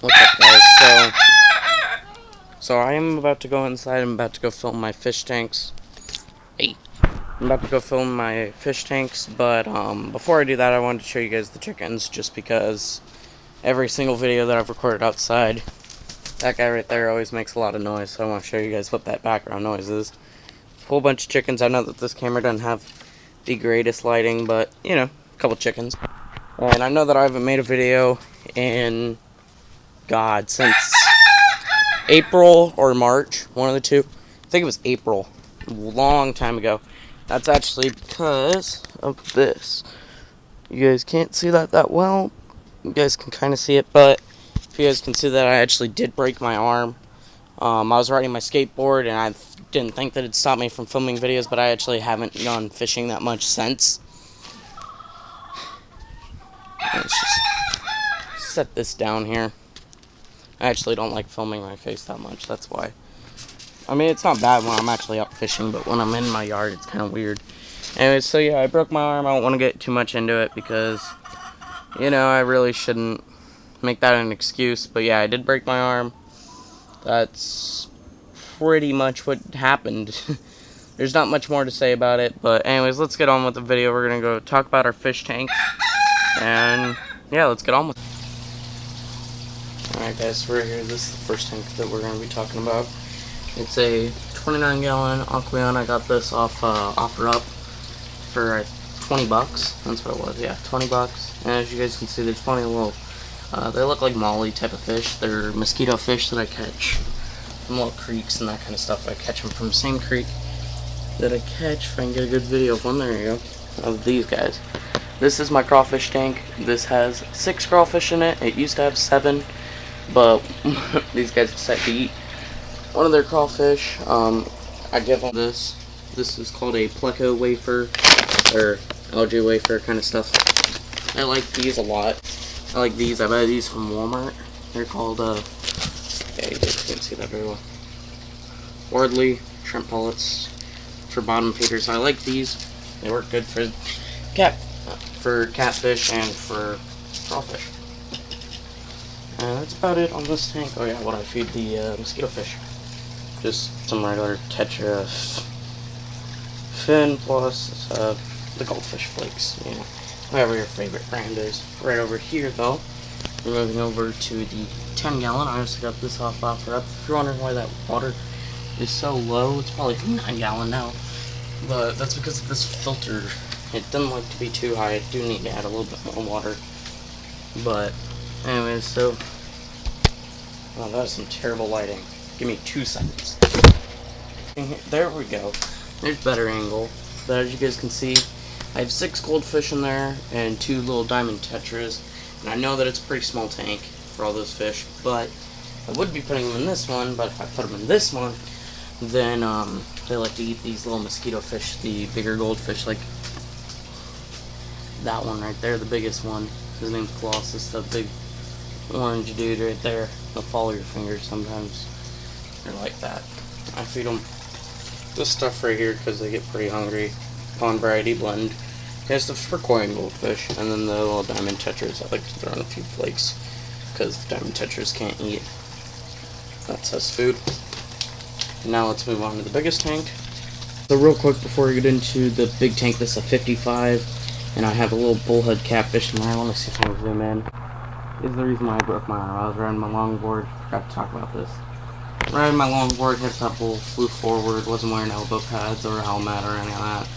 What's up, guys? So I am about to go inside. I'm about to go film my fish tanks. Hey, I'm about to go film my fish tanks, but before I do that, I wanted to show you guys the chickens, just because every single video that I've recorded outside, that guy right there always makes a lot of noise. So I want to show you guys what that background noise is. A whole bunch of chickens. I know that this camera doesn't have the greatest lighting, but you know, a couple chickens. And I know that I haven't made a video in since April or March, one of the two. I think it was April, a long time ago. That's actually because of this. You guys can't see that well. You guys can kind of see it, but if you guys can see that, I actually did break my arm. I was riding my skateboard, and I didn't think that it'd stop me from filming videos, but I actually haven't gone fishing that much since. Let's just set this down here. I actually don't like filming my face that much, that's why. I mean, it's not bad when I'm actually out fishing, but when I'm in my yard, it's kind of weird. Anyways, so yeah, I broke my arm. I don't want to get too much into it because, you know, I really shouldn't make that an excuse. But yeah, I did break my arm. That's pretty much what happened. There's not much more to say about it. But anyways, let's get on with the video. We're going to go talk about our fish tanks. And yeah, let's get on with it. Alright guys, so right here, this is the first tank that we're going to be talking about. It's a 29-gallon Aqueon. I got this off OfferUp for 20 bucks. That's what it was, yeah, 20 bucks. And as you guys can see, there's plenty of little, they look like molly type of fish. They're mosquito fish that I catch from little creeks and that kind of stuff. I catch them from the same creek that I catch. If I can get a good video of one, there you go, of these guys. This is my crawfish tank. This has 6 crawfish in it. It used to have 7. But these guys decided to eat one of their crawfish. I give them this. This is called a Pleco wafer, or algae wafer kind of stuff. I like these a lot. I like these. I buy these from Walmart. They're called, yeah, you guys can't see that very well. Wardley shrimp pellets for bottom feeders. I like these. They work good for catfish and for crawfish. That's about it on this tank. Oh yeah, what I feed the mosquito fish. Just some regular Tetra Fin plus the goldfish flakes, you know, whatever your favorite brand is. Right over here though, we're moving over to the 10-gallon. I also got this off OfferUp. If you're wondering why that water is so low, it's probably 9-gallon now. But that's because of this filter. It doesn't like to be too high. I do need to add a little bit more water. But anyways, so oh, that is some terrible lighting. Give me 2 seconds. There we go. There's better angle. But as you guys can see, I have 6 goldfish in there and 2 little diamond tetras. And I know that it's a pretty small tank for all those fish, but I would be putting them in this one. But if I put them in this one, then they like to eat these little mosquito fish, the bigger goldfish, like that one right there, the biggest one. His name's Colossus, the big orange dude right there. They'll follow your fingers sometimes. They're like that. I feed them this stuff right here because they get pretty hungry. Pond Variety Blend. Here's the for koi and goldfish, and then the little diamond tetras. I like to throw in a few flakes because the diamond tetras can't eat. That's us food. Now let's move on to the biggest tank. So real quick before we get into the big tank, this is a 55, and I have a little bullhead catfish in there. I want to see if I can zoom in. This is the reason why I broke my arm. I was riding my longboard. Forgot to talk about this. Riding my longboard, hit that bull, flew forward, wasn't wearing elbow pads or a helmet or any of that,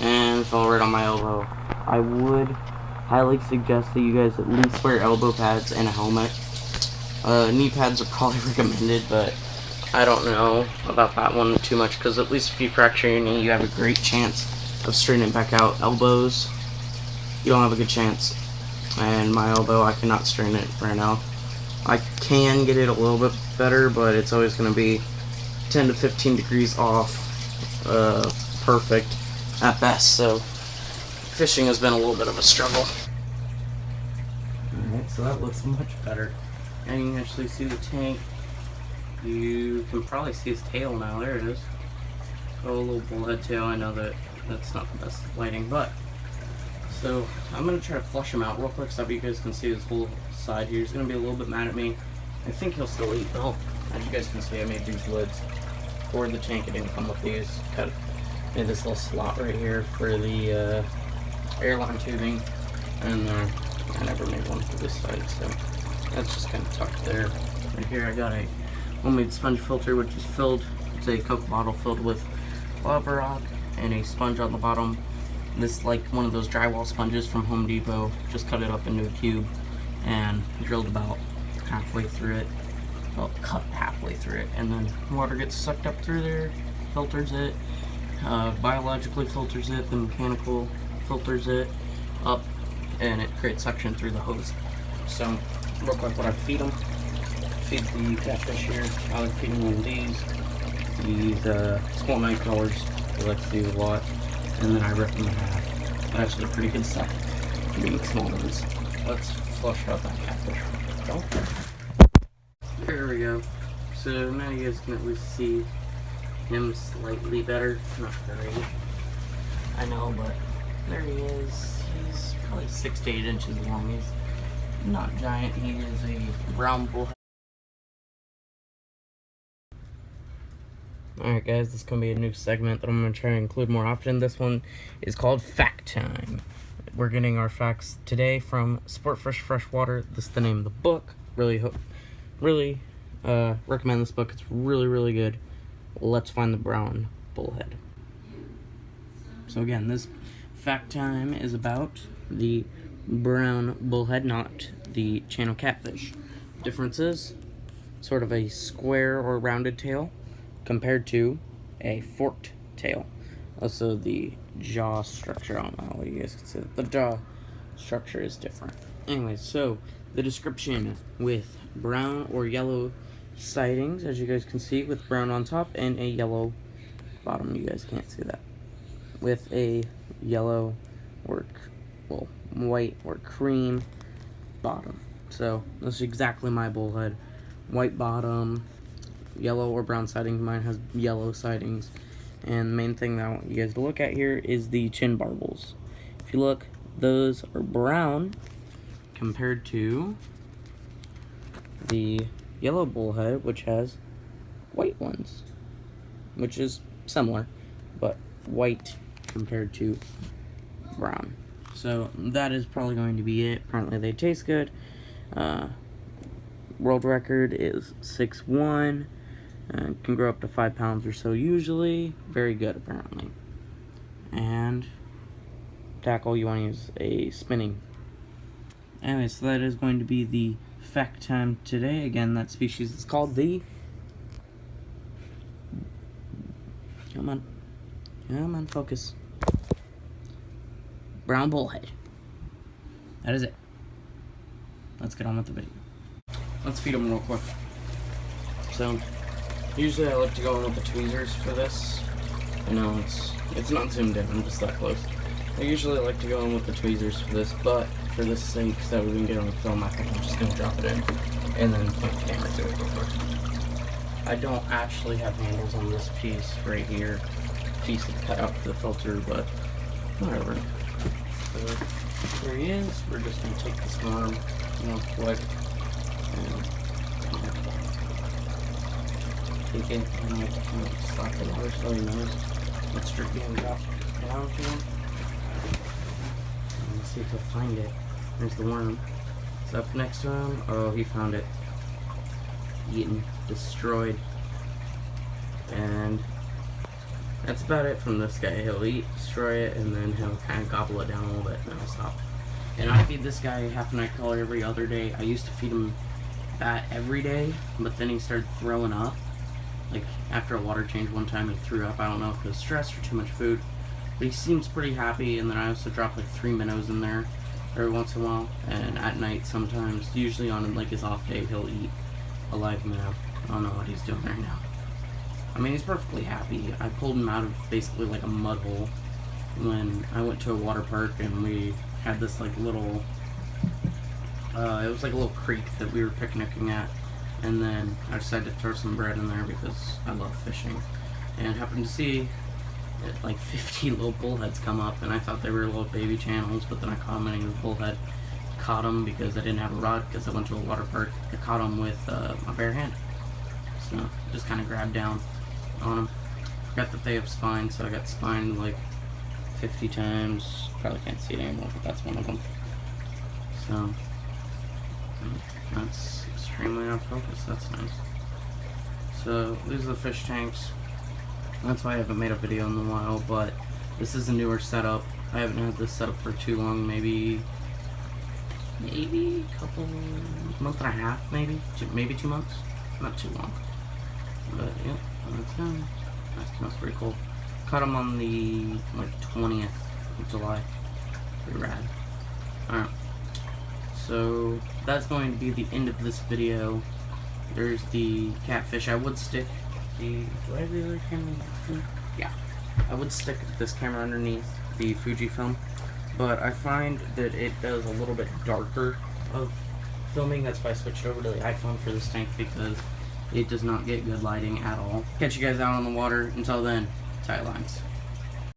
and fell right on my elbow. I would highly suggest that you guys at least wear elbow pads and a helmet. Knee pads are probably recommended, but I don't know about that one too much, because at least if you fracture your knee, you have a great chance of straightening it back out. Elbows, you don't have a good chance. And my elbow, I cannot strain it right now. I can get it a little bit better, but it's always going to be 10 to 15 degrees off perfect at best, so fishing has been a little bit of a struggle. Alright, so that looks much better. And you can actually see the tank. You can probably see his tail now. There it is. Oh, a little bullhead tail. I know that that's not the best lighting, but so I'm gonna try to flush him out real quick so that you guys can see this whole side here. He's gonna be a little bit mad at me I think he'll still eat. Oh, as you guys can see, I made these lids for the tank. It didn't come with these. Made this little slot right here for the airline tubing, and I never made one for this side, so that's just kind of tucked there. Right here I got a homemade sponge filter, which is filled. It's a Coke bottle filled with lava rock and a sponge on the bottom. This, like one of those drywall sponges from Home Depot. Just cut it up into a cube and drilled about halfway through it. Well, cut halfway through it, and then water gets sucked up through there, filters it, biologically filters it, the mechanical filters it up, and it creates suction through the hose. So, real quick, what I feed them, feed the catfish here. I like feeding them these small night crawlers. They like to do a lot, and then I rip them in half. They're actually pretty good stuff, being small ones. Let's flush out that catfish. Go. There we go. So now you guys can at least see him slightly better. Not very, I know, but there he is. He's probably 6 to 8 inches long. He's not giant. He is a brown bullhead. Alright guys, this is going to be a new segment that I'm going to try to include more often. This one is called Fact Time. We're getting our facts today from Sportfresh Freshwater. This is the name of the book. Really recommend this book. It's really good. Let's find the brown bullhead. So again, this fact time is about the brown bullhead, not the channel catfish. Difference is sort of a square or rounded tail compared to a forked tail. Also, the jaw structure, I don't know how you guys can see it. The jaw structure is different. Anyway, so the description: with brown or yellow sidings, as you guys can see, with brown on top and a yellow bottom. You guys can't see that. With a yellow or, well, white or cream bottom. So this is exactly my bullhead. White bottom, yellow or brown sidings. Mine has yellow sidings. And the main thing that I want you guys to look at here is the chin barbels. If you look, those are brown compared to the yellow bullhead, which has white ones, which is similar, but white compared to brown. So that is probably going to be it. Apparently they taste good. World record is 6'1", and can grow up to 5 pounds or so usually. Very good, apparently. And tackle, you want to use a spinning. Anyway, so that is going to be the fact time today. Again, that species is called the... Come on, focus. Brown bullhead. That is it. Let's get on with the video. Let's feed them real quick. So, usually I like to go in with the tweezers for this. I know it's not zoomed in, I'm just that close. I usually like to go in with the tweezers for this, but for this sake, so we can get on the film, I think I'm just going to drop it in and then point the camera to it real quick. I don't actually have handles on this piece right here. Piece is cut out for the filter, but whatever. So there he is. We're just going to take this arm real quick and take it and slap the water so he knows what's being dropped down to him. Let's see if he'll find it. There's the worm. It's up next to him. Oh, he found it. Eaten. Destroyed. And that's about it from this guy. He'll eat, destroy it, and then he'll kind of gobble it down a little bit, and then he'll stop. And I feed this guy half a night crawler every other day. I used to feed him that every day, but then he started throwing up. Like, after a water change one time, he threw up. I don't know if it was stress or too much food. But he seems pretty happy, and then I also drop like 3 minnows in there every once in a while. And at night sometimes, usually on like his off day, he'll eat a live minnow. I don't know what he's doing right now. I mean, he's perfectly happy. I pulled him out of basically like a mud hole when I went to a water park, and we had this like little, it was like a little creek that we were picnicking at, and then I decided to throw some bread in there because I love fishing, and happened to see like 50 little bullheads come up, and I thought they were little baby channels, but then I caught them in a bullhead, caught them because I didn't have a rod because I went to a water park. I caught them with my bare hand. So just kind of grabbed down on them. Forgot that they have spines, so I got spined like 50 times. Probably can't see it anymore, but that's one of them. So that's extremely out of focus. That's nice. So these are the fish tanks. That's why I haven't made a video in a while, but this is a newer setup. I haven't had this setup for too long, maybe a couple, month and a half, maybe 2 months. Not too long. But yeah, that's him. That's pretty cool. Caught him on the like 20th of July. Pretty rad. Alright. So that's going to be the end of this video. There's the catfish. I would stick the regular camera. Yeah, I would stick this camera underneath the Fujifilm, but I find that it does a little bit darker of filming. That's why I switched over to the iPhone for this tank, because it does not get good lighting at all. Catch you guys out on the water. Until then, tight lines.